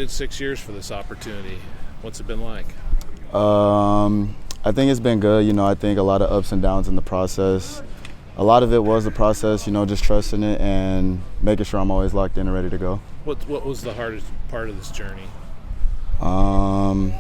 waited 6 years for this opportunity. What's it been like? I think it's been good. I think a lot of ups and downs in the process. A lot of it was the process, just trusting it and making sure I'm always locked in and ready to go. What was the hardest part of this journey? I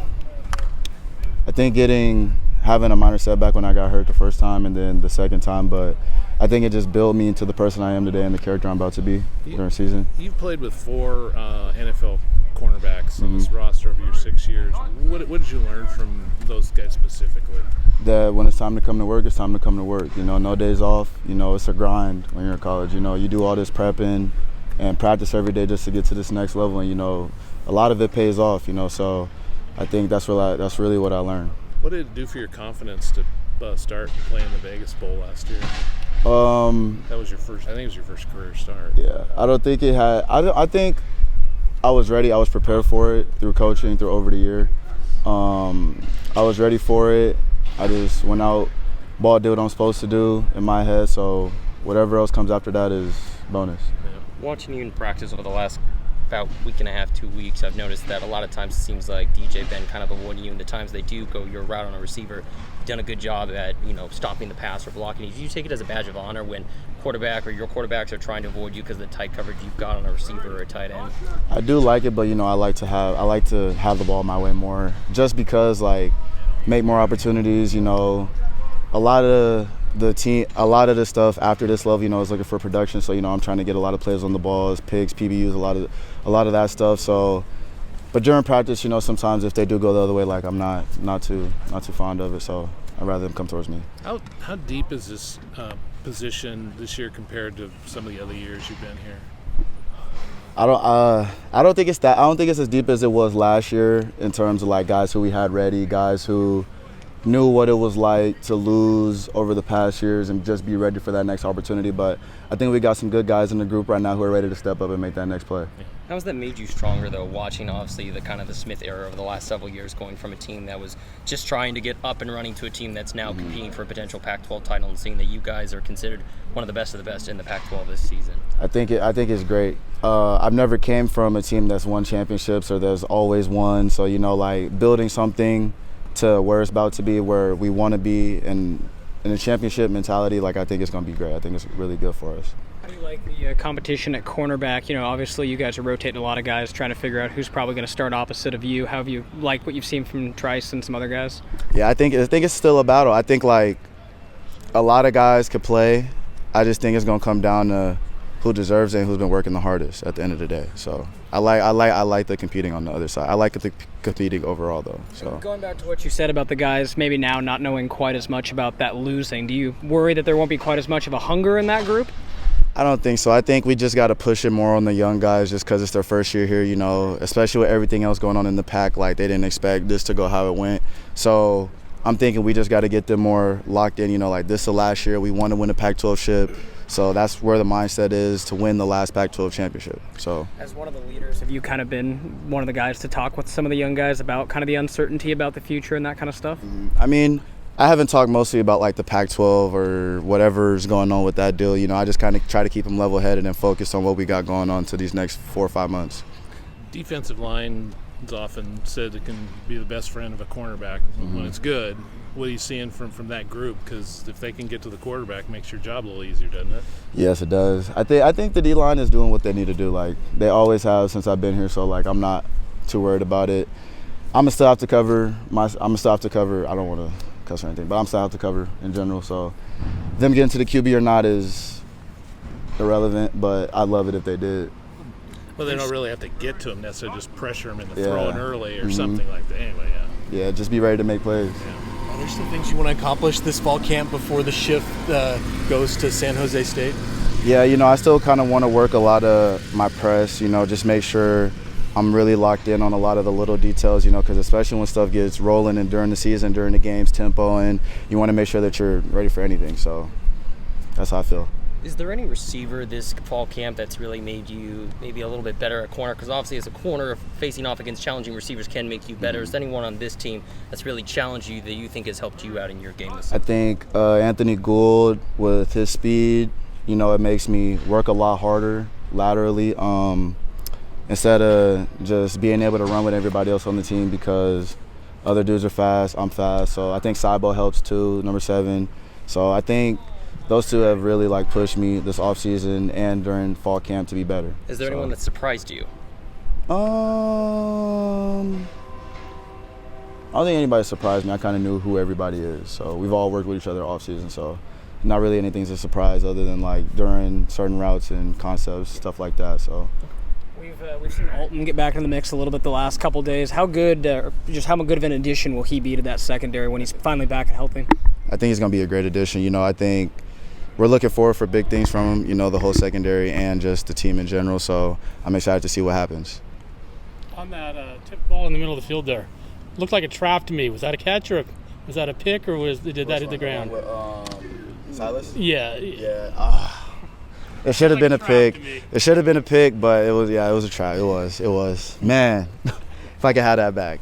think having a minor setback when I got hurt the first time and then the second time, but I think it just built me into the person I am today and the character I'm about to be during the season. You've played with 4 NFL cornerbacks on this roster over your 6 years. What did you learn from those guys specifically? That when it's time to come to work, it's time to come to work. No days off. It's a grind when you're in college. You do all this prepping and practice every day just to get to this next level. And, a lot of it pays off, So I think that's really what I learned. What did it do for your confidence to start playing the Vegas Bowl last year? That was your first. I think it was your first career start. Yeah, I don't think it had. I think I was ready. I was prepared for it through coaching, through over the year. I was ready for it. I just went out, ball, did what I'm supposed to do in my head. So whatever else comes after that is bonus. Yeah. Watching you in practice over the last about week and a half, 2 weeks, I've noticed that a lot of times it seems like DJ Ben kind of avoiding you, and the times they do go your route on a receiver, you've done a good job at stopping the pass or blocking you. Do you take it as a badge of honor when quarterback or your quarterbacks are trying to avoid you because of the tight coverage you've got on a receiver or a tight end? I do like it, but I like to have the ball my way more, just because make more opportunities. A lot of the stuff after this level, is looking for production. So I'm trying to get a lot of plays on the balls, picks, PBUs, a lot of that stuff. So, but during practice, sometimes if they do go the other way, I'm not too fond of it. So I'd rather them come towards me. How deep is this position this year compared to some of the other years you've been here? I don't think it's as deep as it was last year in terms of guys who we had ready, guys who knew what it was like to lose over the past years and just be ready for that next opportunity. But I think we got some good guys in the group right now who are ready to step up and make that next play. How has that made you stronger, though, watching obviously the Smith era over the last several years, going from a team that was just trying to get up and running to a team that's now competing for a potential Pac-12 title, and seeing that you guys are considered one of the best in the Pac-12 this season? I think it's great. I've never came from a team that's won championships or that's always won. So building something to where it's about to be, where we want to be, and in a championship mentality, I think it's going to be great. I think it's really good for us. How do you like the competition at cornerback? Obviously you guys are rotating a lot of guys, trying to figure out who's probably going to start opposite of you. How have you liked what you've seen from Trice and some other guys? Yeah, I think it's still a battle. I think a lot of guys could play. I just think it's going to come down to who deserves it and who's been working the hardest at the end of the day. So I like the competing on the other side. I like the competing overall, though. So going back to what you said about the guys maybe now not knowing quite as much about that losing, do you worry that there won't be quite as much of a hunger in that group? I don't think so. I think we just got to push it more on the young guys just because it's their first year here, especially with everything else going on in the Pac. They didn't expect this to go how it went. So I'm thinking we just got to get them more locked in, this is the last year. We want to win a Pac-12 ship. So that's where the mindset is, to win the last Pac-12 championship. So, as one of the leaders, have you kind of been one of the guys to talk with some of the young guys about kind of the uncertainty about the future and that kind of stuff? I mean, I haven't talked mostly about the Pac-12 or whatever's going on with that deal. I just kind of try to keep them level-headed and focused on what we got going on to these next 4 or 5 months. Defensive line is often said it can be the best friend of a cornerback when it's good. What are you seeing from that group? Because if they can get to the quarterback, it makes your job a little easier, doesn't it? Yes, it does. I think the D-line is doing what they need to do. They always have since I've been here. So I'm not too worried about it. I'm gonna still have to cover. I don't want to cuss or anything, but I'm still have to cover in general. So them getting to the QB or not is irrelevant. But I'd love it if they did. Well, they don't really have to get to him necessarily. Just pressure him into throwing early or something like that. Anyway, yeah, just be ready to make plays. Yeah. Are there some things you want to accomplish this fall camp before the shift goes to San Jose State? Yeah, I still kind of want to work a lot of my press, just make sure I'm really locked in on a lot of the little details, because especially when stuff gets rolling and during the season, during the game's tempo, and you want to make sure that you're ready for anything. So that's how I feel. Is there any receiver this fall camp that's really made you maybe a little bit better at corner? Because obviously as a corner, facing off against challenging receivers can make you better. Is there anyone on this team that's really challenged you that you think has helped you out in your game this season? I think Anthony Gould, with his speed, it makes me work a lot harder laterally. instead of just being able to run with everybody else on the team because other dudes are fast, I'm fast. So I think Saibo helps too, number 7. So I think those two have really like pushed me this offseason and during fall camp to be better. Is there anyone that surprised you? I don't think anybody surprised me. I kind of knew who everybody is. So we've all worked with each other off season. So not really anything's a surprise other than like during certain routes and concepts, stuff like that. So we've seen Alton get back in the mix a little bit the last couple days. How good, just how good of an addition will he be to that secondary when he's finally back and healthy? I think he's going to be a great addition. You know, I think we're looking forward for big things from him, you know, the whole secondary and just the team in general. So I'm excited to see what happens. On that tip ball in the middle of the field there, looked like a trap to me. Was that a catch or was that a pick or did that hit the ground? Silas? Yeah. Yeah. It should have been a pick. It should have been a pick, but it was a trap. It was. Man, if I could have that back.